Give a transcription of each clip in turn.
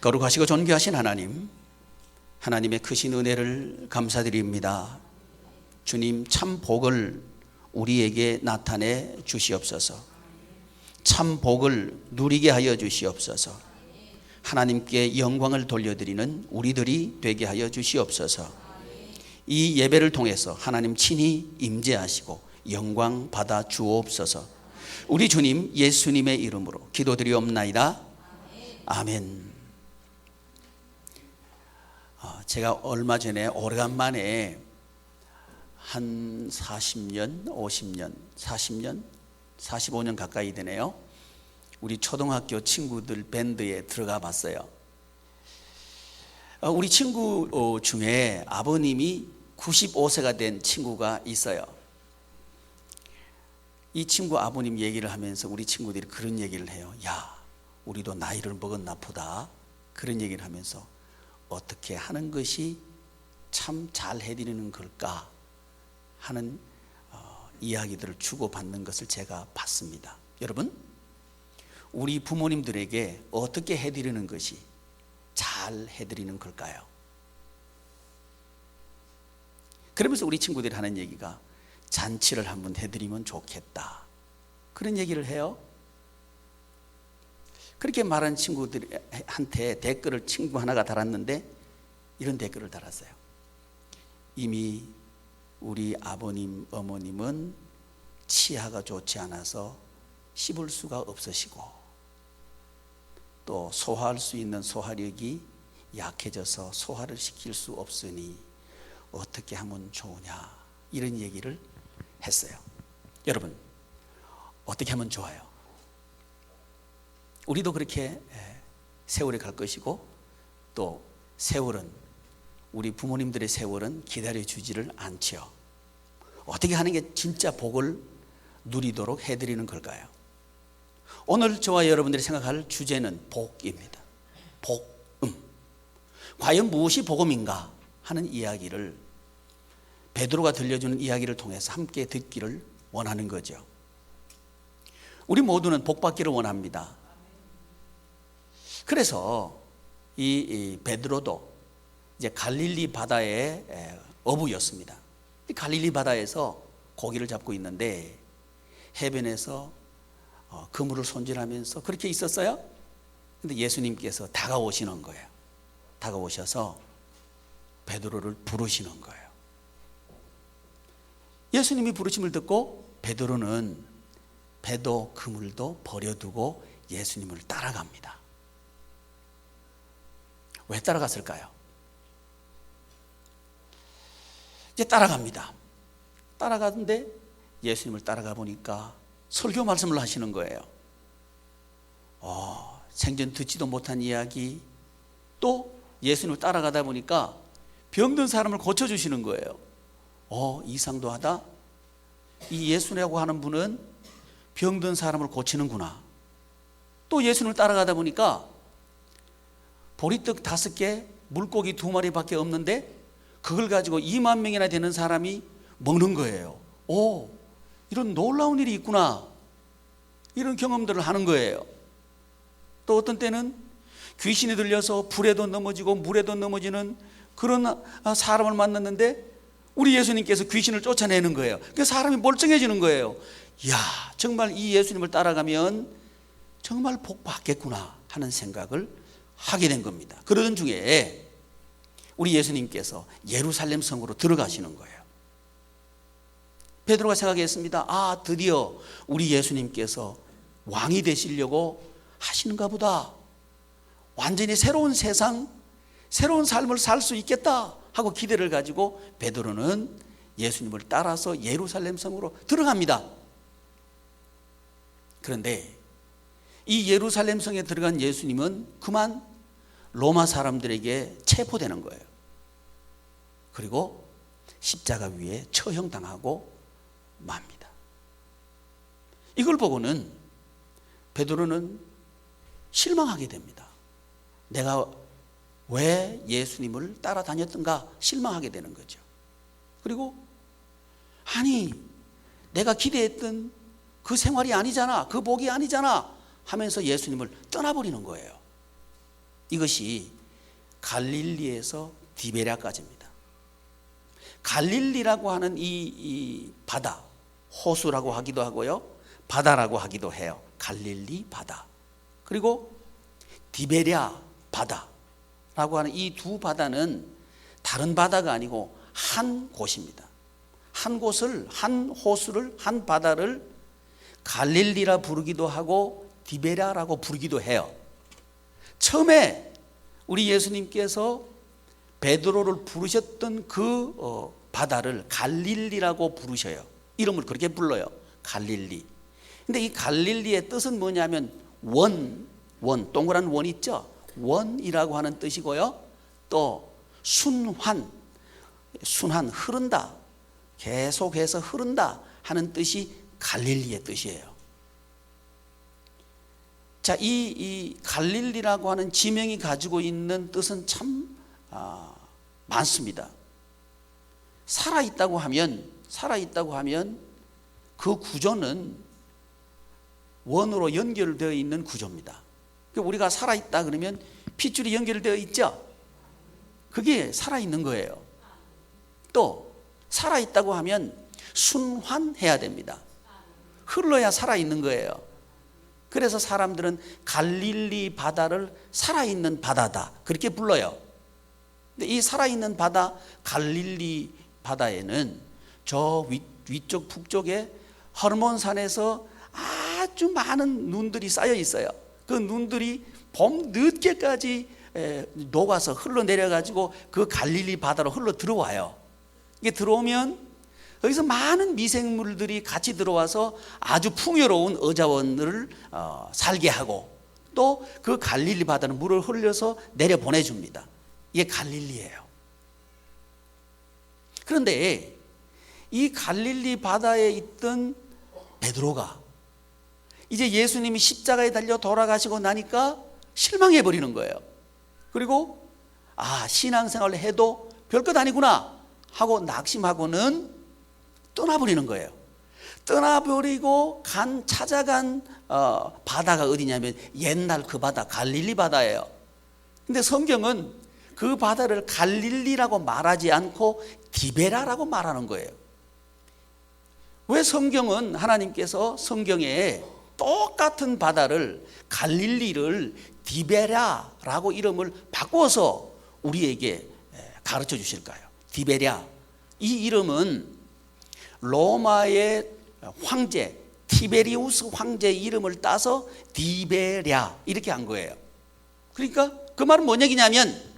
거룩하시고 존귀하신 하나님, 하나님의 크신 은혜를 감사드립니다. 주님, 참 복을 우리에게 나타내 주시옵소서. 참 복을 누리게 하여 주시옵소서. 하나님께 영광을 돌려드리는 우리들이 되게 하여 주시옵소서. 이 예배를 통해서 하나님 친히 임재하시고 영광 받아 주옵소서. 우리 주님 예수님의 이름으로 기도드리옵나이다. 아멘. 제가 얼마 전에 오래간만에 한 40년, 50년, 40년, 45년 가까이 되네요. 우리 초등학교 친구들 밴드에 들어가 봤어요. 우리 친구 중에 아버님이 95세가 된 친구가 있어요. 이 친구 아버님 얘기를 하면서 우리 친구들이 그런 얘기를 해요. 야, 우리도 나이를 먹었나 보다. 그런 얘기를 하면서 어떻게 하는 것이 참 잘 해드리는 걸까 하는 이야기들을 주고받는 것을 제가 봤습니다. 여러분, 우리 부모님들에게 어떻게 해드리는 것이 잘 해드리는 걸까요? 그러면서 우리 친구들이 하는 얘기가 잔치를 한번 해드리면 좋겠다, 그런 얘기를 해요. 그렇게 말한 친구들한테 댓글을 친구 하나가 달았는데 이런 댓글을 달았어요. 이미 우리 아버님, 어머님은 치아가 좋지 않아서 씹을 수가 없으시고 또 소화할 수 있는 소화력이 약해져서 소화를 시킬 수 없으니 어떻게 하면 좋으냐, 이런 얘기를 했어요. 여러분, 어떻게 하면 좋아요? 우리도 그렇게 세월이 갈 것이고 또 세월은, 우리 부모님들의 세월은 기다려주지를 않죠. 어떻게 하는 게 진짜 복을 누리도록 해드리는 걸까요? 오늘 저와 여러분들이 생각할 주제는 복입니다. 복음. 과연 무엇이 복음인가 하는 이야기를, 베드로가 들려주는 이야기를 통해서 함께 듣기를 원하는 거죠. 우리 모두는 복받기를 원합니다. 그래서 이 베드로도 이제 갈릴리 바다의 어부였습니다. 이 갈릴리 바다에서 고기를 잡고 있는데 해변에서 그물을 손질하면서 그렇게 있었어요. 근데 예수님께서 다가오시는 거예요. 다가오셔서 베드로를 부르시는 거예요. 예수님이 부르심을 듣고 베드로는 배도 그물도 버려두고 예수님을 따라갑니다. 왜 따라갔을까요? 이제 따라갑니다. 따라가는데 예수님을 따라가 보니까 설교 말씀을 하시는 거예요. 생전 듣지도 못한 이야기, 또 예수님을 따라가다 보니까 병든 사람을 고쳐주시는 거예요. 이상도 하다. 이 예수라고 하는 분은 병든 사람을 고치는구나. 또 예수님을 따라가다 보니까 보리떡 5개, 물고기 2마리밖에 없는데 그걸 가지고 2만 명이나 되는 사람이 먹는 거예요. 이런 놀라운 일이 있구나, 이런 경험들을 하는 거예요. 또 어떤 때는 귀신이 들려서 불에도 넘어지고 물에도 넘어지는 그런 사람을 만났는데 우리 예수님께서 귀신을 쫓아내는 거예요. 그 사람이 멀쩡해지는 거예요. 이야, 정말 이 예수님을 따라가면 정말 복 받겠구나 하는 생각을 하게 된 겁니다. 그러던 중에 우리 예수님께서 예루살렘 성으로 들어가시는 거예요. 베드로가 생각했습니다. 드디어 우리 예수님께서 왕이 되시려고 하시는가 보다. 완전히 새로운 세상, 새로운 삶을 살 수 있겠다 하고 기대를 가지고 베드로는 예수님을 따라서 예루살렘 성으로 들어갑니다. 그런데 이 예루살렘 성에 들어간 예수님은 그만 로마 사람들에게 체포되는 거예요. 그리고 십자가 위에 처형당하고 맙니다. 이걸 보고는 베드로는 실망하게 됩니다. 내가 왜 예수님을 따라다녔던가 실망하게 되는 거죠. 그리고 내가 기대했던 그 생활이 아니잖아, 그 복이 아니잖아 하면서 예수님을 떠나버리는 거예요. 이것이 갈릴리에서 디베랴까지입니다. 갈릴리라고 하는 이 바다, 호수라고 하기도 하고요, 바다라고 하기도 해요. 갈릴리 바다, 그리고 디베랴 바다라고 하는 이 두 바다는 다른 바다가 아니고 한 곳입니다. 한 곳을, 한 호수를, 한 바다를 갈릴리라 부르기도 하고 디베랴라고 부르기도 해요. 처음에 우리 예수님께서 베드로를 부르셨던 그 바다를 갈릴리라고 부르셔요. 이름을 그렇게 불러요. 갈릴리. 근데 이 갈릴리의 뜻은 뭐냐면 원, 동그란 원 있죠? 원이라고 하는 뜻이고요. 또 순환, 흐른다, 계속해서 흐른다 하는 뜻이 갈릴리의 뜻이에요. 자, 이 갈릴리라고 하는 지명이 가지고 있는 뜻은 참 많습니다. 살아있다고 하면 그 구조는 원으로 연결되어 있는 구조입니다. 우리가 살아있다 그러면 핏줄이 연결되어 있죠? 그게 살아있는 거예요. 또 살아있다고 하면 순환해야 됩니다. 흘러야 살아있는 거예요. 그래서 사람들은 갈릴리 바다를 살아있는 바다다 그렇게 불러요. 근데 이 살아있는 바다 갈릴리 바다에는 저 위쪽 북쪽에 허르몬산에서 아주 많은 눈들이 쌓여 있어요. 그 눈들이 봄 늦게까지 녹아서 흘러내려 가지고 그 갈릴리 바다로 흘러 들어와요. 이게 들어오면 여기서 많은 미생물들이 같이 들어와서 아주 풍요로운 어자원을 살게 하고 또 그 갈릴리 바다는 물을 흘려서 내려 보내줍니다. 이게 갈릴리예요. 그런데 이 갈릴리 바다에 있던 베드로가 이제 예수님이 십자가에 달려 돌아가시고 나니까 실망해 버리는 거예요. 그리고 신앙생활을 해도 별것 아니구나 하고 낙심하고는 떠나버리는 거예요. 떠나버리고 찾아간 바다가 어디냐면 옛날 그 바다 갈릴리 바다예요. 근데 성경은 그 바다를 갈릴리라고 말하지 않고 디베랴라고 말하는 거예요. 왜 성경은 하나님께서 성경에 똑같은 바다를 갈릴리를 디베랴라고 이름을 바꿔서 우리에게 가르쳐 주실까요? 디베랴, 이 이름은 로마의 황제 티베리우스 황제의 이름을 따서 디베랴 이렇게 한 거예요. 그러니까 그 말은 뭔 얘기냐면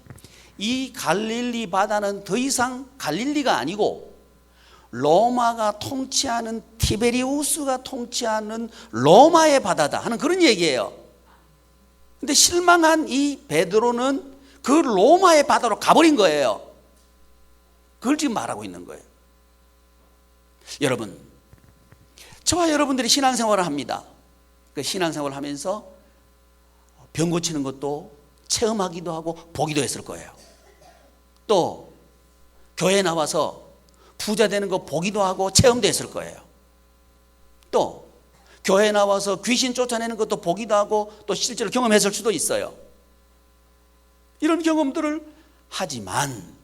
이 갈릴리 바다는 더 이상 갈릴리가 아니고 로마가 통치하는 티베리우스가 통치하는 로마의 바다다 하는 그런 얘기예요. 근데 실망한 이 베드로는 그 로마의 바다로 가버린 거예요. 그걸 지금 말하고 있는 거예요. 여러분, 저와 여러분들이 신앙생활을 합니다. 그 신앙생활을 하면서 병 고치는 것도 체험하기도 하고 보기도 했을 거예요. 또 교회 나와서 부자 되는 거 보기도 하고 체험도 했을 거예요. 또 교회 나와서 귀신 쫓아내는 것도 보기도 하고 또 실제로 경험했을 수도 있어요. 이런 경험들을 하지만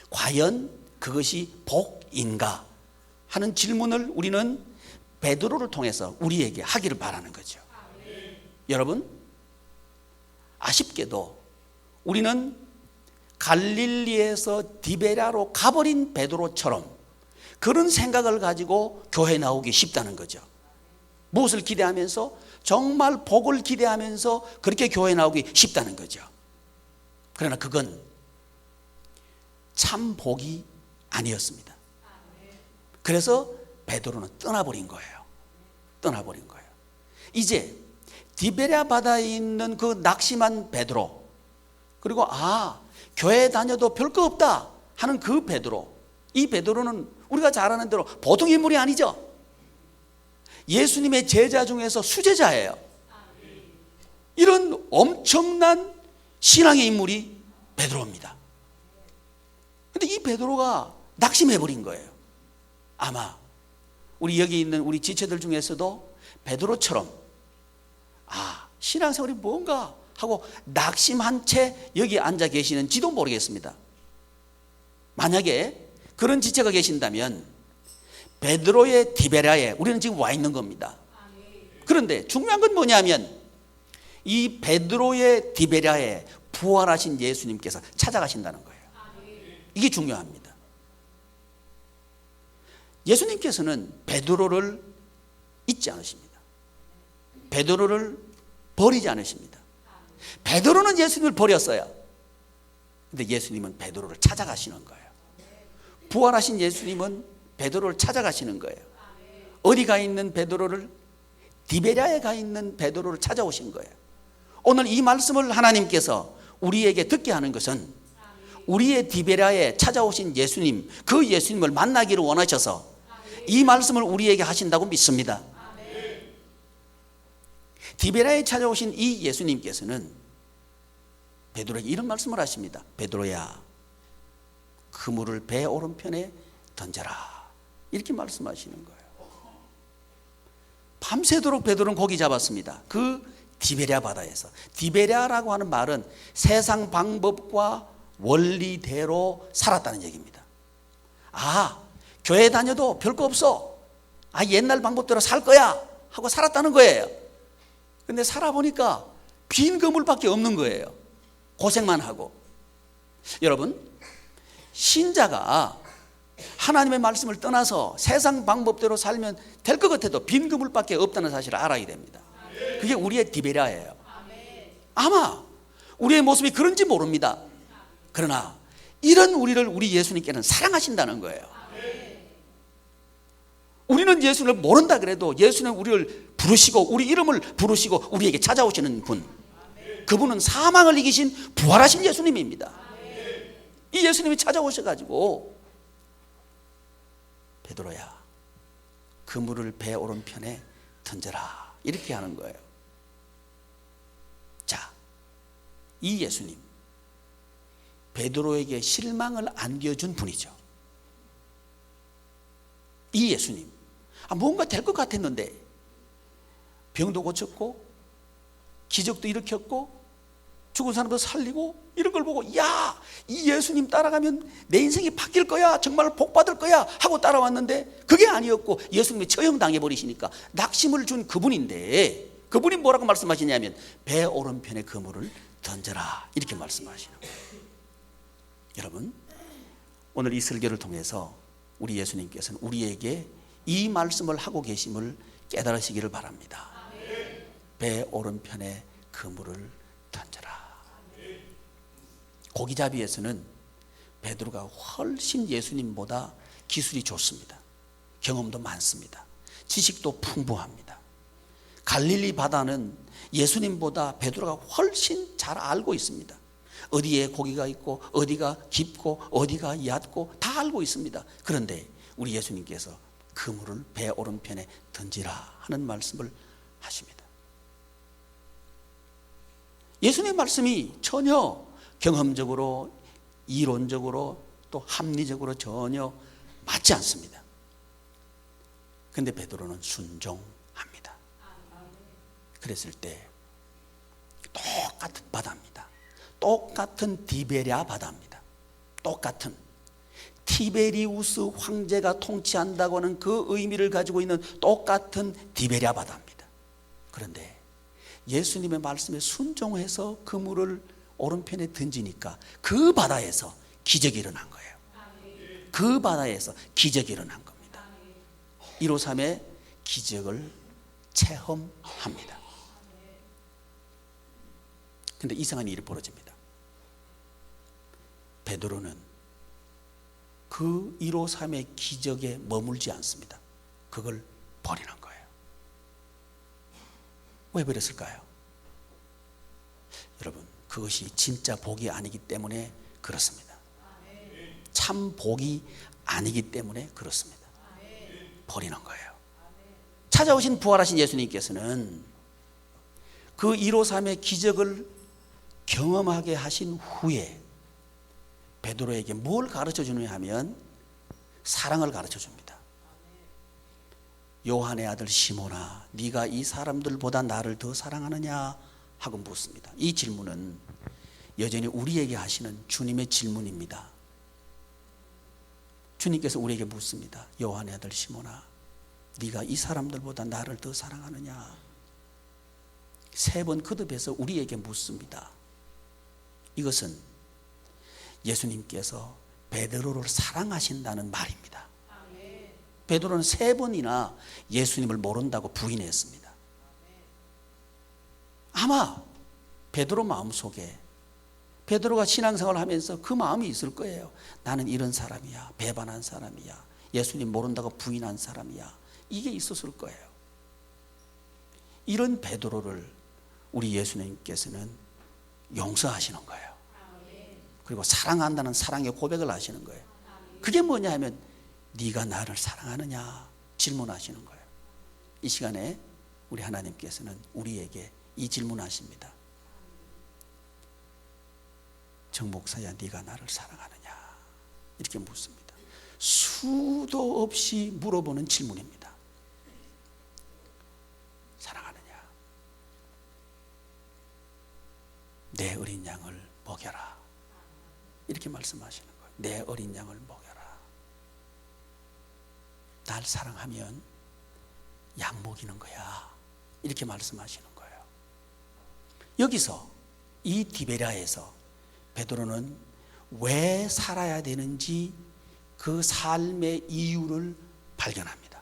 과연 그것이 복인가 하는 질문을 우리는 베드로를 통해서 우리에게 하기를 바라는 거죠. 여러분, 아쉽게도 우리는 갈릴리에서 디베랴로 가버린 베드로처럼 그런 생각을 가지고 교회 나오기 쉽다는 거죠. 무엇을 기대하면서? 정말 복을 기대하면서 그렇게 교회 나오기 쉽다는 거죠. 그러나 그건 참 복이 아니었습니다. 그래서 베드로는 떠나버린 거예요. 이제 디베랴 바다에 있는 그 낙심한 베드로, 그리고 교회 다녀도 별거 없다 하는 그 베드로, 이 베드로는 우리가 잘 아는 대로 보통 인물이 아니죠. 예수님의 제자 중에서 수제자예요. 이런 엄청난 신앙의 인물이 베드로입니다. 그런데 이 베드로가 낙심해버린 거예요. 아마 우리 여기 있는 우리 지체들 중에서도 베드로처럼 신앙생활이 뭔가 하고 낙심한 채 여기 앉아 계시는지도 모르겠습니다. 만약에 그런 지체가 계신다면 베드로의 디베랴에 우리는 지금 와 있는 겁니다. 그런데 중요한 건 뭐냐면 이 베드로의 디베랴에 부활하신 예수님께서 찾아가신다는 거예요. 이게 중요합니다. 예수님께서는 베드로를 잊지 않으십니다. 베드로를 버리지 않으십니다. 베드로는 예수님을 버렸어요. 근데 예수님은 베드로를 찾아가시는 거예요. 부활하신 예수님은 베드로를 찾아가시는 거예요. 어디 가 있는 베드로를? 디베랴에 가 있는 베드로를 찾아오신 거예요. 오늘 이 말씀을 하나님께서 우리에게 듣게 하는 것은 우리의 디베랴에 찾아오신 예수님, 그 예수님을 만나기를 원하셔서 이 말씀을 우리에게 하신다고 믿습니다. 디베랴에 찾아오신 이 예수님께서는 베드로에게 이런 말씀을 하십니다. 베드로야, 그물을 배 오른편에 던져라. 이렇게 말씀하시는 거예요. 밤새도록 베드로는 고기 잡았습니다. 그 디베랴 바다에서. 디베랴라고 하는 말은 세상 방법과 원리대로 살았다는 얘기입니다. 교회 다녀도 별거 없어. 옛날 방법대로 살 거야 하고 살았다는 거예요. 근데 살아보니까 빈 그물밖에 없는 거예요. 고생만 하고. 여러분, 신자가 하나님의 말씀을 떠나서 세상 방법대로 살면 될 것 같아도 빈 그물밖에 없다는 사실을 알아야 됩니다. 그게 우리의 디베랴예요. 아마 우리의 모습이 그런지 모릅니다. 그러나 이런 우리를 우리 예수님께는 사랑하신다는 거예요. 우리는 예수를 모른다 그래도 예수는 우리를 부르시고 우리 이름을 부르시고 우리에게 찾아오시는 분, 그분은 사망을 이기신 부활하신 예수님입니다. 이 예수님이 찾아오셔가지고 베드로야, 그물을 배 오른편에 던져라 이렇게 하는 거예요. 자, 이 예수님 베드로에게 실망을 안겨준 분이죠. 이 예수님 뭔가 될 것 같았는데 병도 고쳤고 기적도 일으켰고 죽은 사람도 살리고 이런 걸 보고 이 예수님 따라가면 내 인생이 바뀔 거야, 정말 복 받을 거야 하고 따라왔는데 그게 아니었고 예수님이 처형당해 버리시니까 낙심을 준 그분인데, 그분이 뭐라고 말씀하시냐면 배 오른편에 그물을 던져라 이렇게 말씀하시는 거예요. 여러분, 오늘 이 설교를 통해서 우리 예수님께서는 우리에게 이 말씀을 하고 계심을 깨달으시기를 바랍니다. 배 오른편에 그물을 던져라. 고기잡이에서는 베드로가 훨씬 예수님보다 기술이 좋습니다. 경험도 많습니다. 지식도 풍부합니다. 갈릴리 바다는 예수님보다 베드로가 훨씬 잘 알고 있습니다. 어디에 고기가 있고 어디가 깊고 어디가 얕고 다 알고 있습니다. 그런데 우리 예수님께서 그물을 배 오른편에 던지라 하는 말씀을 하십니다. 예수님의 말씀이 전혀 경험적으로, 이론적으로, 또 합리적으로 전혀 맞지 않습니다. 그런데 베드로는 순종합니다. 그랬을 때 똑같은 바다입니다. 똑같은 디베랴 바다입니다. 똑같은 티베리우스 황제가 통치한다고 하는 그 의미를 가지고 있는 똑같은 디베랴 바다입니다. 그런데 예수님의 말씀에 순종해서 그물을 오른편에 던지니까 그 바다에서 기적이 일어난 거예요. 그 바다에서 기적이 일어난 겁니다. 153의 기적을 체험합니다. 그런데 이상한 일이 벌어집니다. 베드로는 그 153의 기적에 머물지 않습니다. 그걸 버리는 거예요. 왜 버렸을까요? 여러분, 그것이 진짜 복이 아니기 때문에 그렇습니다. 참 복이 아니기 때문에 그렇습니다. 버리는 거예요. 찾아오신 부활하신 예수님께서는 그 153의 기적을 경험하게 하신 후에 베드로에게 뭘 가르쳐 주느냐 하면 사랑을 가르쳐 줍니다. 요한의 아들 시몬아, 네가 이 사람들보다 나를 더 사랑하느냐 하고 묻습니다. 이 질문은 여전히 우리에게 하시는 주님의 질문입니다. 주님께서 우리에게 묻습니다. 요한의 아들 시몬아, 네가 이 사람들보다 나를 더 사랑하느냐? 3번 거듭해서 우리에게 묻습니다. 이것은 예수님께서 베드로를 사랑하신다는 말입니다. 베드로는 3번이나 예수님을 모른다고 부인했습니다. 아마 베드로 마음속에 베드로가 신앙생활을 하면서 그 마음이 있을 거예요. 나는 이런 사람이야, 배반한 사람이야, 예수님 모른다고 부인한 사람이야. 이게 있었을 거예요. 이런 베드로를 우리 예수님께서는 용서하시는 거예요. 그리고 사랑한다는 사랑의 고백을 하시는 거예요. 그게 뭐냐 하면 네가 나를 사랑하느냐 질문하시는 거예요. 이 시간에 우리 하나님께서는 우리에게 이 질문하십니다. 정 목사야, 네가 나를 사랑하느냐? 이렇게 묻습니다. 수도 없이 물어보는 질문입니다. 사랑하느냐? 내 어린 양을 먹여라. 이렇게 말씀하시는 거예요. 내 어린 양을 먹여라. 날 사랑하면 양 먹이는 거야. 이렇게 말씀하시는 거예요. 여기서 이 디베랴에서 베드로는 왜 살아야 되는지 그 삶의 이유를 발견합니다.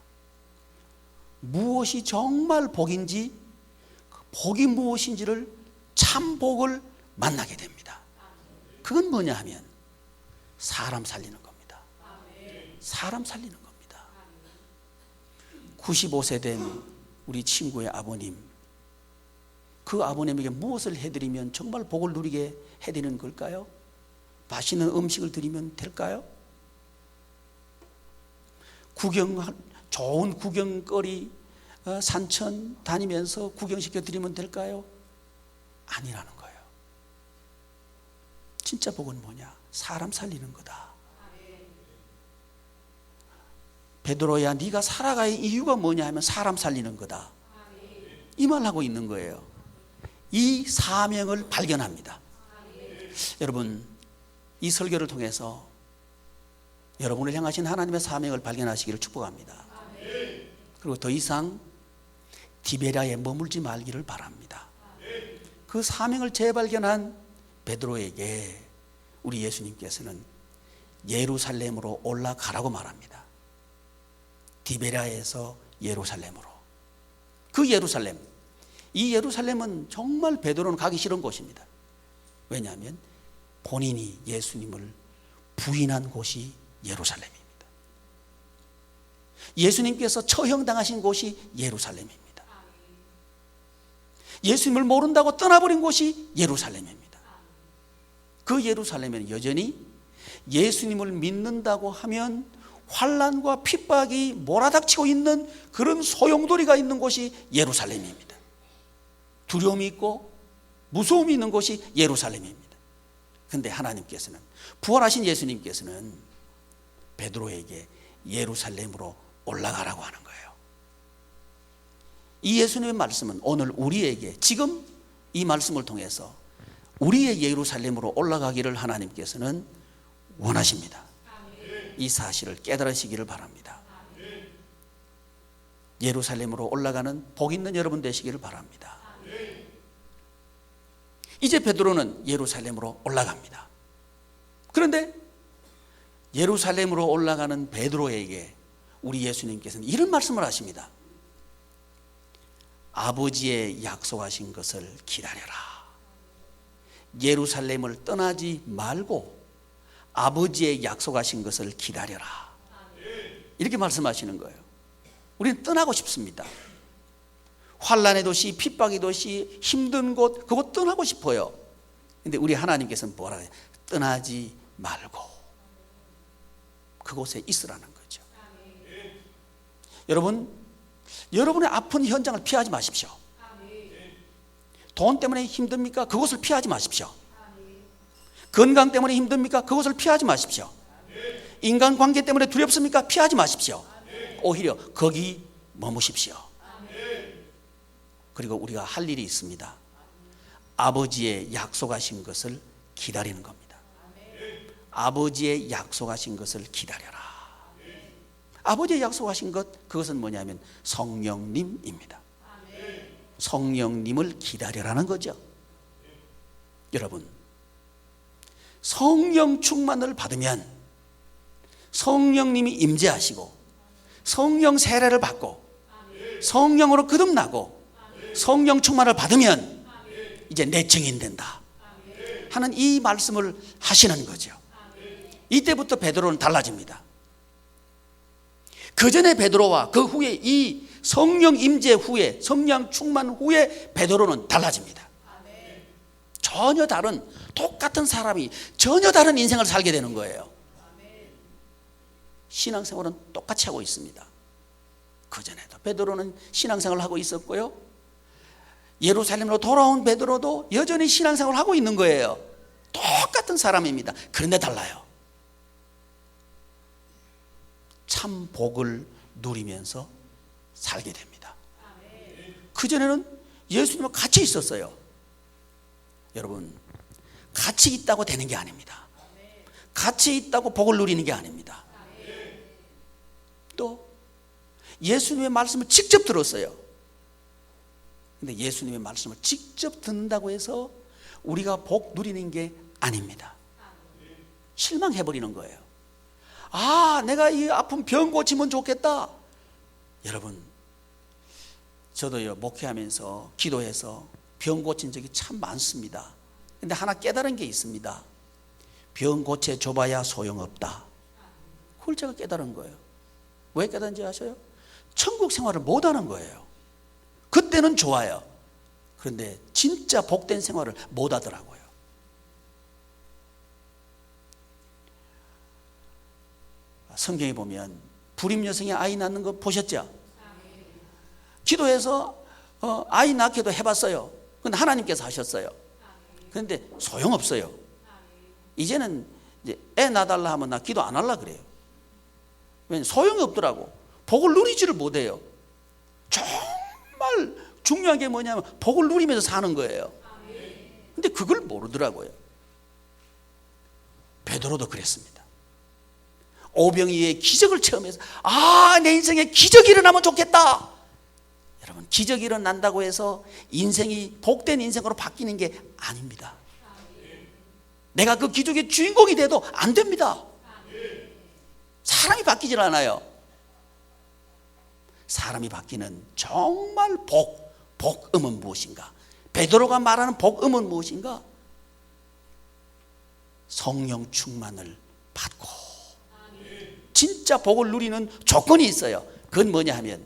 무엇이 정말 복인지, 그 복이 무엇인지를 참 복을 만나게 됩니다. 그건 뭐냐 하면 사람 살리는 겁니다. 사람 살리는 겁니다. 95세 된 우리 친구의 아버님, 그 아버님에게 무엇을 해드리면 정말 복을 누리게 해드리는 걸까요? 맛있는 음식을 드리면 될까요? 좋은 구경거리 산천 다니면서 구경시켜 드리면 될까요? 아니라는 거예요. 진짜 복은 뭐냐? 사람 살리는 거다. 베드로야, 네가 살아갈 이유가 뭐냐 하면 사람 살리는 거다. 이 말하고 있는 거예요. 이 사명을 발견합니다. 여러분, 이 설교를 통해서 여러분을 향하신 하나님의 사명을 발견하시기를 축복합니다. 그리고 더 이상 디베랴에 머물지 말기를 바랍니다. 그 사명을 재발견한 베드로에게 우리 예수님께서는 예루살렘으로 올라가라고 말합니다. 디베랴에서 예루살렘으로. 그 예루살렘, 이 예루살렘은 정말 베드로는 가기 싫은 곳입니다. 왜냐하면 본인이 예수님을 부인한 곳이 예루살렘입니다. 예수님께서 처형당하신 곳이 예루살렘입니다. 예수님을 모른다고 떠나버린 곳이 예루살렘입니다. 그 예루살렘에는 여전히 예수님을 믿는다고 하면 환난과 핍박이 몰아닥치고 있는 그런 소용돌이가 있는 곳이 예루살렘입니다. 두려움이 있고 무서움이 있는 곳이 예루살렘입니다. 그런데 하나님께서는, 부활하신 예수님께서는 베드로에게 예루살렘으로 올라가라고 하는 거예요. 이 예수님의 말씀은 오늘 우리에게, 지금 이 말씀을 통해서 우리의 예루살렘으로 올라가기를 하나님께서는 원하십니다. 이 사실을 깨달으시기를 바랍니다. 예루살렘으로 올라가는 복 있는 여러분 되시기를 바랍니다. 이제 베드로는 예루살렘으로 올라갑니다. 그런데 예루살렘으로 올라가는 베드로에게 우리 예수님께서는 이런 말씀을 하십니다. 아버지의 약속하신 것을 기다려라. 예루살렘을 떠나지 말고 아버지의 약속하신 것을 기다려라. 이렇게 말씀하시는 거예요. 우리는 떠나고 싶습니다. 환난의 도시, 핍박의 도시, 힘든 곳, 그곳 떠나고 싶어요. 그런데 우리 하나님께서는 뭐라 해요? 떠나지 말고 그곳에 있으라는 거죠. 여러분, 여러분의 아픈 현장을 피하지 마십시오. 돈 때문에 힘듭니까? 그곳을 피하지 마십시오. 건강 때문에 힘듭니까? 그것을 피하지 마십시오. 인간관계 때문에 두렵습니까? 피하지 마십시오. 오히려 거기 머무십시오. 그리고 우리가 할 일이 있습니다. 아버지의 약속하신 것을 기다리는 겁니다. 아버지의 약속하신 것을 기다려라. 아버지의 약속하신 것, 그것은 뭐냐면 성령님입니다. 성령님을 기다려라는 거죠. 여러분, 성령 충만을 받으면 성령님이 임재하시고 성령 세례를 받고 성령으로 거듭나고 성령 충만을 받으면 이제 내 증인 된다 하는 이 말씀을 하시는 거죠. 이때부터 베드로는 달라집니다. 그 전에 베드로와 그 후에 이 성령 임재 후에, 성령 충만 후에 베드로는 달라집니다. 전혀 다른, 똑같은 사람이 전혀 다른 인생을 살게 되는 거예요. 신앙생활은 똑같이 하고 있습니다. 그전에도 베드로는 신앙생활을 하고 있었고요, 예루살렘으로 돌아온 베드로도 여전히 신앙생활을 하고 있는 거예요. 똑같은 사람입니다. 그런데 달라요. 참 복을 누리면서 살게 됩니다. 그전에는 예수님과 같이 있었어요. 여러분, 같이 있다고 되는 게 아닙니다. 같이 있다고 복을 누리는 게 아닙니다. 또 예수님의 말씀을 직접 들었어요. 근데 예수님의 말씀을 직접 듣는다고 해서 우리가 복 누리는 게 아닙니다. 실망해버리는 거예요. 아, 내가 이 아픈 병 고치면 좋겠다. 여러분, 저도요, 목회하면서 기도해서 병 고친 적이 참 많습니다. 근데 하나 깨달은 게 있습니다. 병 고쳐줘봐야 소용없다. 그걸 제가 깨달은 거예요. 왜 깨달은지 아셔요? 천국 생활을 못하는 거예요. 그때는 좋아요. 그런데 진짜 복된 생활을 못하더라고요. 성경에 보면 불임 여성이 아이 낳는 거 보셨죠? 기도해서 아이 낳기도 해봤어요. 근데 하나님께서 하셨어요. 그런데 소용없어요. 이제는 이제 애 낳아달라 하면 나 기도 안 할라 그래요. 왜냐면 소용이 없더라고. 복을 누리지를 못해요. 정말 중요한 게 뭐냐면 복을 누리면서 사는 거예요. 근데 그걸 모르더라고요. 베드로도 그랬습니다. 오병이의 기적을 체험해서 아, 내 인생에 기적이 일어나면 좋겠다. 여러분, 기적이 일어난다고 해서 인생이 복된 인생으로 바뀌는 게 아닙니다. 내가 그 기적의 주인공이 돼도 안 됩니다. 사람이 바뀌질 않아요. 사람이 바뀌는 정말 복음은 무엇인가? 베드로가 말하는 복음은 무엇인가? 성령 충만을 받고 진짜 복을 누리는 조건이 있어요. 그건 뭐냐 하면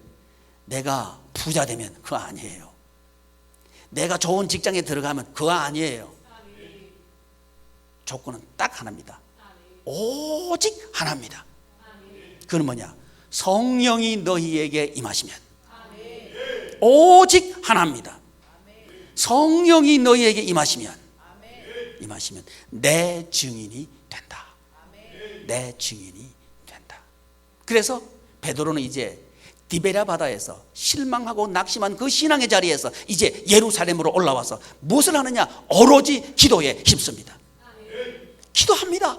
내가 부자 되면 그거 아니에요. 내가 좋은 직장에 들어가면 그거 아니에요. 조건은 딱 하나입니다. 오직 하나입니다. 그건 뭐냐? 성령이 너희에게 임하시면. 오직 하나입니다. 성령이 너희에게 임하시면 내 증인이 된다. 내 증인이 된다. 그래서 베드로는 이제 디베랴 바다에서 실망하고 낙심한 그 신앙의 자리에서 이제 예루살렘으로 올라와서 무엇을 하느냐? 오로지 기도에 힘씁니다. 기도합니다.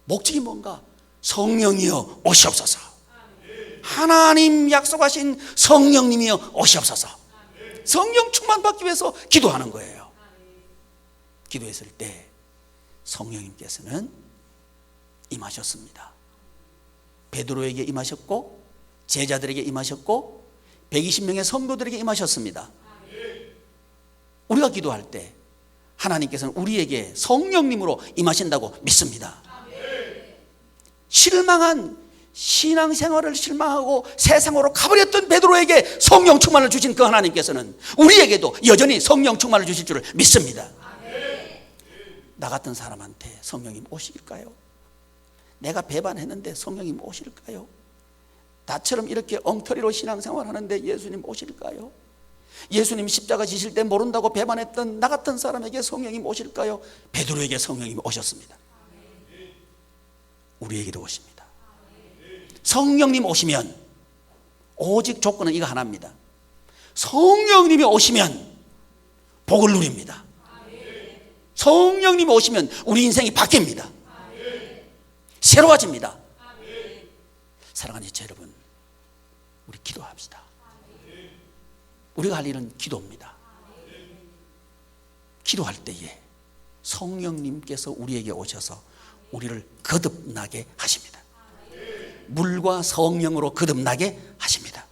목적이 뭔가? 성령이여 오시옵소서. 하나님 약속하신 성령님이여 오시옵소서. 성령 충만 받기 위해서 기도하는 거예요. 기도했을 때 성령님께서는 임하셨습니다. 베드로에게 임하셨고 제자들에게 임하셨고 120명의 성도들에게 임하셨습니다. 우리가 기도할 때 하나님께서는 우리에게 성령님으로 임하신다고 믿습니다. 실망한 신앙생활을 실망하고 세상으로 가버렸던 베드로에게 성령 충만을 주신 그 하나님께서는 우리에게도 여전히 성령 충만을 주실 줄을 믿습니다. 나 같은 사람한테 성령님 오실까요? 내가 배반했는데 성령님 오실까요? 나처럼 이렇게 엉터리로 신앙생활 하는데 예수님 오실까요? 예수님 십자가 지실 때 모른다고 배반했던 나 같은 사람에게 성령님 오실까요? 베드로에게 성령님 오셨습니다. 우리에게도 오십니다. 성령님 오시면 오직 조건은 이거 하나입니다. 성령님이 오시면 복을 누립니다. 성령님이 오시면 우리 인생이 바뀝니다. 새로워집니다. 사랑하는 제 여러분, 우리 기도합시다. 우리가 할 일은 기도입니다. 기도할 때에 성령님께서 우리에게 오셔서 우리를 거듭나게 하십니다. 물과 성령으로 거듭나게 하십니다.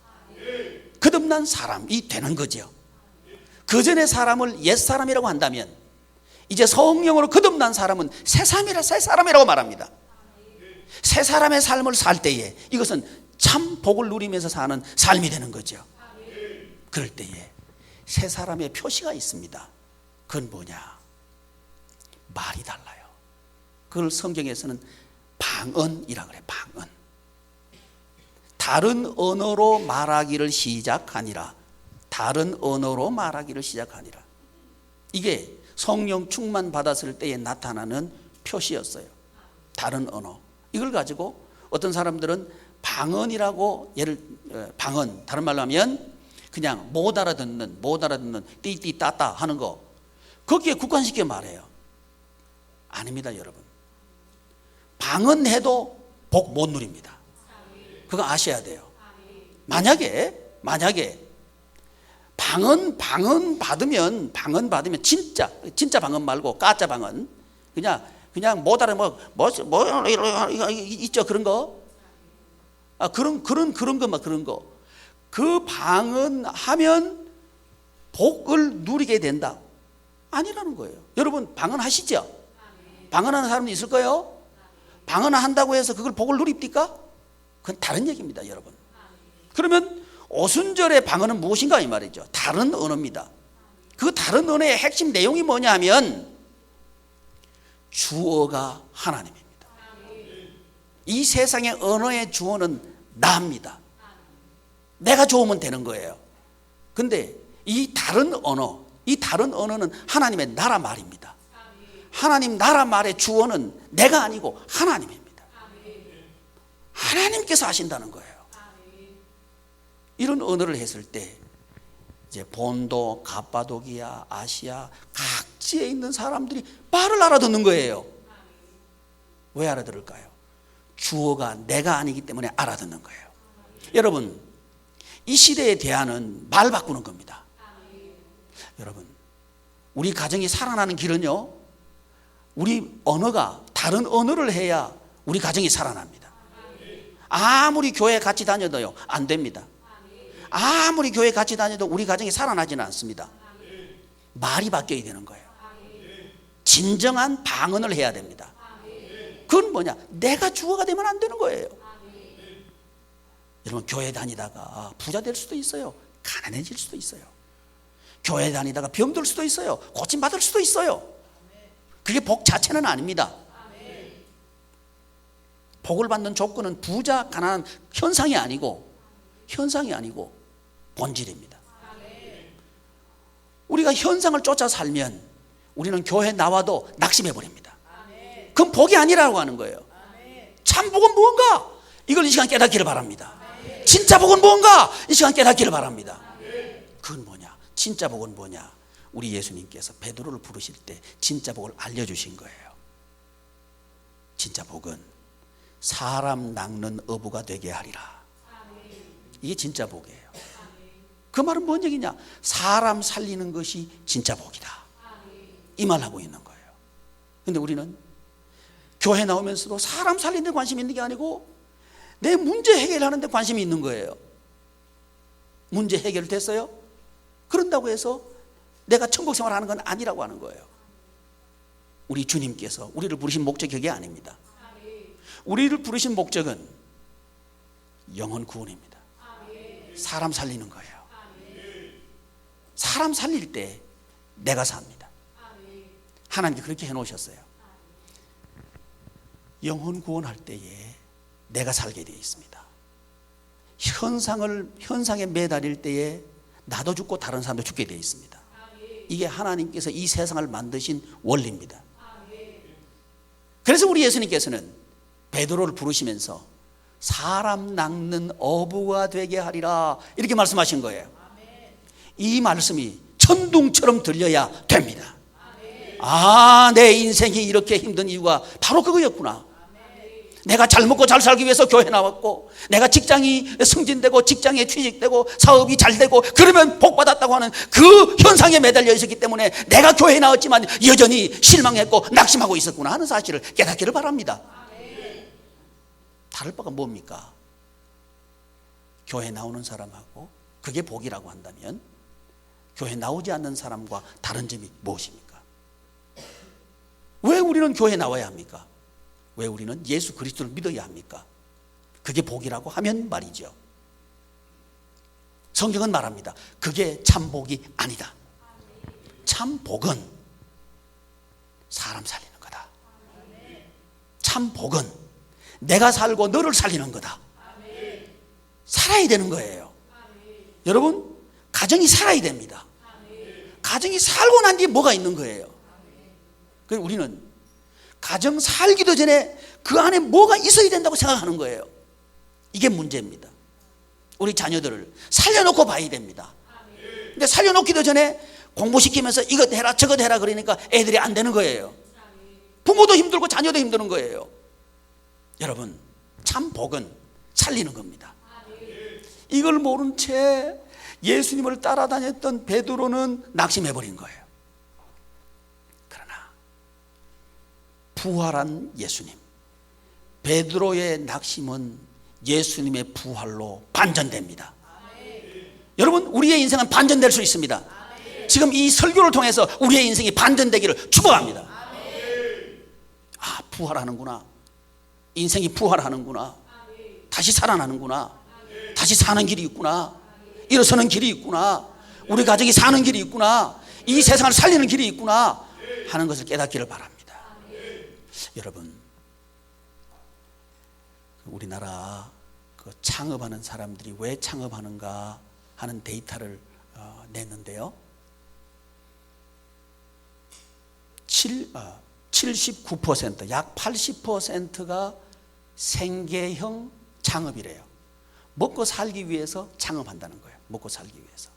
거듭난 사람이 되는 거죠. 그전의 사람을 옛사람이라고 한다면 이제 성령으로 거듭난 사람은 새 사람이라고 말합니다. 새 사람의 삶을 살 때에 이것은 참 복을 누리면서 사는 삶이 되는 거죠. 그럴 때에 새 사람의 표시가 있습니다. 그건 뭐냐? 말이 달라요. 그걸 성경에서는 방언이라고 그래요. 방언. 다른 언어로 말하기를 시작하니라. 다른 언어로 말하기를 시작하니라. 이게 성령 충만 받았을 때에 나타나는 표시였어요. 다른 언어. 이걸 가지고 어떤 사람들은 방언이라고, 방언, 다른 말로 하면 그냥 못 알아듣는 띠띠 따따 하는 거, 거기에 국한시켜 말해요. 아닙니다, 여러분. 방언해도 복 못 누립니다. 그거 아셔야 돼요. 만약에 방언 받으면 진짜 방언 말고 가짜 방언, 그냥 못 알아 뭐 있죠, 그런 거. 그런 거. 그 방언하면 복을 누리게 된다. 아니라는 거예요. 여러분 방언하시죠? 방언하는 사람도 있을 거예요. 방언한다고 해서 그걸 복을 누립니까? 그건 다른 얘기입니다, 여러분. 그러면 오순절의 방언은 무엇인가 이 말이죠. 다른 언어입니다. 그 다른 언어의 핵심 내용이 뭐냐 하면 주어가 하나님입니다. 이 세상의 언어의 주어는 나입니다. 내가 좋으면 되는 거예요. 근데 이 다른 언어는 하나님의 나라 말입니다. 하나님 나라 말의 주어는 내가 아니고 하나님입니다. 하나님께서 하신다는 거예요. 이런 언어를 했을 때 이제 본도, 갑바도기아, 아시아 각지에 있는 사람들이 말을 알아듣는 거예요. 왜 알아들을까요? 주어가 내가 아니기 때문에 알아듣는 거예요. 여러분, 이 시대의 대안은 말 바꾸는 겁니다. 여러분, 우리 가정이 살아나는 길은요, 우리 언어가 다른 언어를 해야 우리 가정이 살아납니다. 아무리 교회 같이 다녀도요, 안 됩니다. 아무리 교회 같이 다녀도 우리 가정이 살아나지는 않습니다. 말이 바뀌어야 되는 거예요. 진정한 방언을 해야 됩니다. 그건 뭐냐? 내가 주어가 되면 안 되는 거예요. 여러분, 교회 다니다가 부자 될 수도 있어요. 가난해질 수도 있어요. 교회 다니다가 병들 수도 있어요. 고침받을 수도 있어요. 그게 복 자체는 아닙니다. 복을 받는 조건은 부자, 가난한 현상이 아니고 본질입니다. 우리가 현상을 쫓아 살면 우리는 교회 나와도 낙심해 버립니다. 그건 복이 아니라고 하는 거예요. 참 복은 무언가? 이걸 이 시간 깨닫기를 바랍니다. 진짜 복은 무언가? 이 시간 깨닫기를 바랍니다. 그건 뭐냐? 진짜 복은 뭐냐? 우리 예수님께서 베드로를 부르실 때 진짜 복을 알려주신 거예요. 진짜 복은 사람 낚는 어부가 되게 하리라. 이게 진짜 복이에요. 그 말은 뭔 얘기냐? 사람 살리는 것이 진짜 복이다. 이 말 하고 있는 거예요. 근데 우리는 교회 나오면서도 사람 살리는 데 관심이 있는 게 아니고 내 문제 해결하는 데 관심이 있는 거예요. 문제 해결됐어요? 그런다고 해서 내가 천국 생활하는 건 아니라고 하는 거예요. 우리 주님께서 우리를 부르신 목적이 그게 아닙니다. 우리를 부르신 목적은 영혼 구원입니다. 사람 살리는 거예요. 사람 살릴 때 내가 삽니다. 하나님이 그렇게 해놓으셨어요. 영혼 구원할 때에 내가 살게 되어 있습니다. 현상에 매달릴 때에 나도 죽고 다른 사람도 죽게 되어 있습니다. 이게 하나님께서 이 세상을 만드신 원리입니다. 그래서 우리 예수님께서는 베드로를 부르시면서 사람 낚는 어부가 되게 하리라 이렇게 말씀하신 거예요. 이 말씀이 천둥처럼 들려야 됩니다. 내 인생이 이렇게 힘든 이유가 바로 그거였구나. 내가 잘 먹고 잘 살기 위해서 교회 나왔고, 내가 직장이 승진되고 직장에 취직되고 사업이 잘 되고 그러면 복 받았다고 하는 그 현상에 매달려 있었기 때문에 내가 교회에 나왔지만 여전히 실망했고 낙심하고 있었구나 하는 사실을 깨닫기를 바랍니다. 다를 바가 뭡니까? 교회 나오는 사람하고 그게 복이라고 한다면 교회 나오지 않는 사람과 다른 점이 무엇입니까? 왜 우리는 교회 나와야 합니까? 왜 우리는 예수 그리스도를 믿어야 합니까? 그게 복이라고 하면 말이죠. 성경은 말합니다. 그게 참 복이 아니다. 참 복은 사람 살리는 거다. 참 복은 내가 살고 너를 살리는 거다. 살아야 되는 거예요. 여러분, 가정이 살아야 됩니다. 가정이 살고 난 뒤에 뭐가 있는 거예요. 그래서 우리는 가정 살기도 전에 그 안에 뭐가 있어야 된다고 생각하는 거예요. 이게 문제입니다. 우리 자녀들을 살려놓고 봐야 됩니다. 근데 살려놓기도 전에 공부시키면서 이것 해라 저것 해라 그러니까 애들이 안 되는 거예요. 부모도 힘들고 자녀도 힘드는 거예요. 여러분, 참 복은 살리는 겁니다. 이걸 모른 채 예수님을 따라다녔던 베드로는 낙심해버린 거예요. 그러나 부활한 예수님, 베드로의 낙심은 예수님의 부활로 반전됩니다. 여러분, 우리의 인생은 반전될 수 있습니다. 지금 이 설교를 통해서 우리의 인생이 반전되기를 축복합니다. 부활하는구나. 인생이 부활하는구나. 다시 살아나는구나. 다시 사는 길이 있구나. 일어서는 길이 있구나. 우리 가족이 사는 길이 있구나. 이 세상을 살리는 길이 있구나 하는 것을 깨닫기를 바랍니다. 여러분, 우리나라 그 창업하는 사람들이 왜 창업하는가 하는 데이터를 냈는데요. 79%, 약 80%가 생계형 창업이래요. 먹고 살기 위해서 창업한다는 거예요. 먹고 살기 위해서.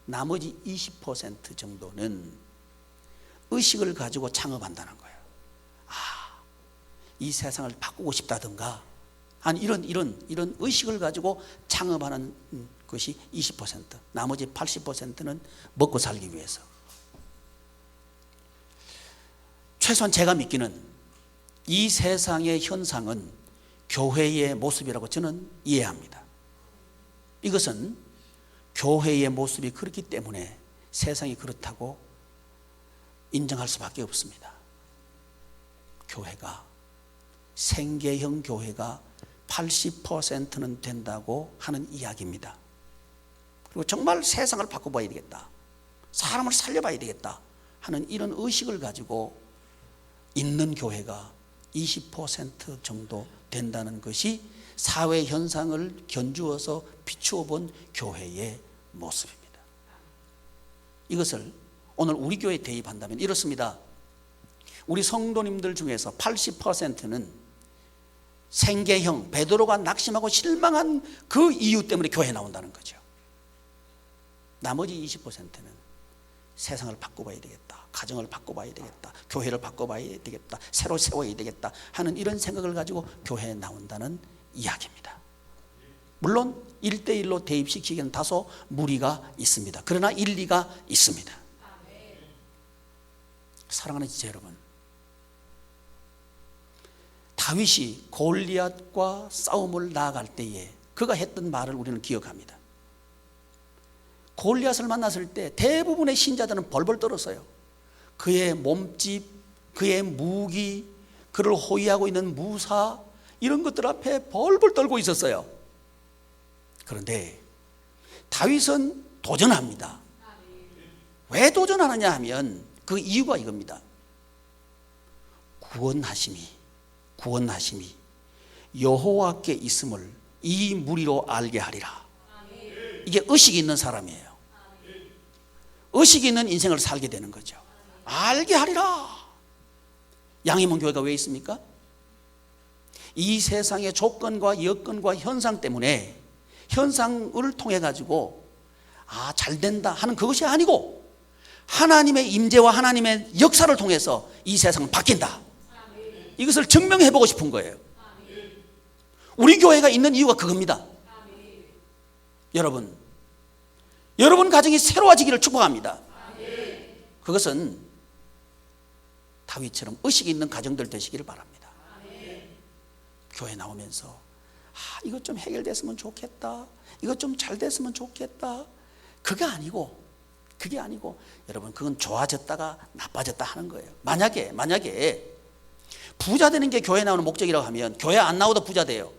나머지 20% 정도는 의식을 가지고 창업한다는 거예요. 이 세상을 바꾸고 싶다든가 한 이런 의식을 가지고 창업하는 것이 20%, 나머지 80%는 먹고 살기 위해서. 최소한 제가 믿기는 이 세상의 현상은 교회의 모습이라고 저는 이해합니다. 이것은 교회의 모습이 그렇기 때문에 세상이 그렇다고 인정할 수밖에 없습니다. 교회가, 생계형 교회가 80%는 된다고 하는 이야기입니다. 그리고 정말 세상을 바꿔봐야 되겠다, 사람을 살려봐야 되겠다 하는 이런 의식을 가지고 있는 교회가 20% 정도 된다는 것이 사회 현상을 견주어서 비추어 본 교회의 모습입니다. 이것을 오늘 우리 교회에 대입한다면 이렇습니다. 우리 성도님들 중에서 80%는 생계형, 베드로가 낙심하고 실망한 그 이유 때문에 교회에 나온다는 거죠. 나머지 20%는 세상을 바꿔봐야 되겠다, 가정을 바꿔봐야 되겠다, 교회를 바꿔봐야 되겠다, 새로 세워야 되겠다 하는 이런 생각을 가지고 교회에 나온다는 이야기입니다. 물론 1대1로 대입시키기에는 다소 무리가 있습니다. 그러나 일리가 있습니다. 사랑하는 지체 여러분, 다윗이 골리앗과 싸움을 나아갈 때에 그가 했던 말을 우리는 기억합니다. 골리앗을 만났을 때 대부분의 신자들은 벌벌 떨었어요. 그의 몸집, 그의 무기, 그를 호위하고 있는 무사, 이런 것들 앞에 벌벌 떨고 있었어요. 그런데 다윗은 도전합니다. 왜 도전하느냐 하면 그 이유가 이겁니다. 구원하심이 여호와께 있음을 이 무리로 알게 하리라. 이게 의식이 있는 사람이에요. 의식이 있는 인생을 살게 되는 거죠. 알게 하리라. 양희문 교회가 왜 있습니까? 이 세상의 조건과 여건과 현상 때문에 현상을 통해 가지고 잘 된다 하는 그것이 아니고 하나님의 임재와 하나님의 역사를 통해서 이 세상은 바뀐다. 이것을 증명해 보고 싶은 거예요. 우리 교회가 있는 이유가 그겁니다. 여러분 가정이 새로워지기를 축복합니다. 그것은 다윗처럼 의식이 있는 가정들 되시기를 바랍니다. 교회 나오면서 이것 좀 해결됐으면 좋겠다, 이것 좀 잘 됐으면 좋겠다, 그게 아니고 여러분, 그건 좋아졌다가 나빠졌다 하는 거예요. 만약에 부자 되는 게 교회 나오는 목적이라고 하면 교회 안 나오도 부자 돼요.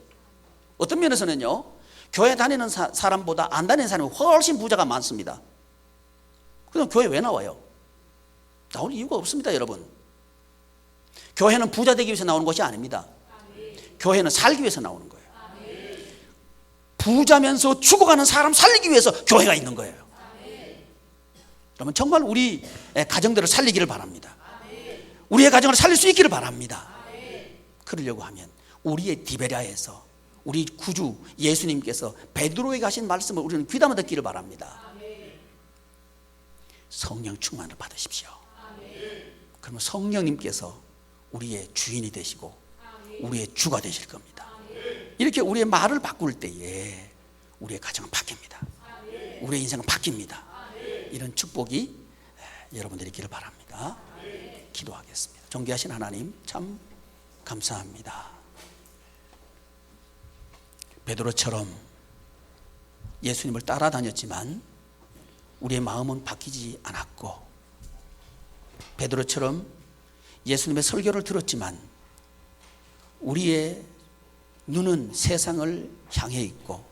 어떤 면에서는요, 교회 다니는 사람보다 안 다니는 사람이 훨씬 부자가 많습니다. 그럼 교회 왜 나와요? 나올 이유가 없습니다. 여러분, 교회는 부자 되기 위해서 나오는 것이 아닙니다. 교회는 살기 위해서 나오는 거예요. 부자면서 죽어가는 사람 살리기 위해서 교회가 있는 거예요. 그러면 정말 우리 가정들을 살리기를 바랍니다. 우리의 가정을 살릴 수 있기를 바랍니다. 그러려고 하면 우리의 디베랴에서 우리 구주 예수님께서 베드로에게 하신 말씀을 우리는 귀담아 듣기를 바랍니다. 성령 충만을 받으십시오. 그러면 성령님께서 우리의 주인이 되시고 우리의 주가 되실 겁니다. 이렇게 우리의 말을 바꿀 때에 우리의 가정은 바뀝니다. 우리의 인생은 바뀝니다. 이런 축복이 여러분들이 있기를 바랍니다. 기도하겠습니다. 존귀하신 하나님, 참 감사합니다. 베드로처럼 예수님을 따라다녔지만 우리의 마음은 바뀌지 않았고, 베드로처럼 예수님의 설교를 들었지만 우리의 눈은 세상을 향해 있고,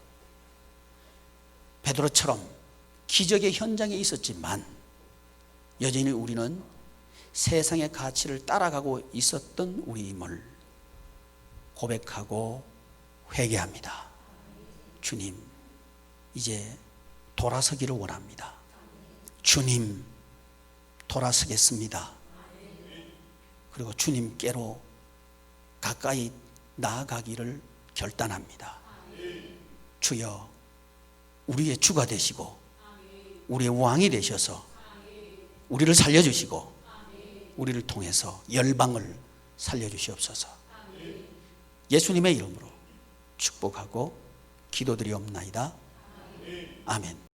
베드로처럼 기적의 현장에 있었지만 여전히 우리는 세상의 가치를 따라가고 있었던 우리임을 고백하고 회개합니다. 주님, 이제 돌아서기를 원합니다. 주님, 돌아서겠습니다. 그리고 주님께로 가까이 나아가기를 결단합니다. 주여, 우리의 주가 되시고 우리의 왕이 되셔서 우리를 살려주시고 우리를 통해서 열방을 살려주시옵소서. 예수님의 이름으로 축복하고 기도드리옵나이다. 아멘.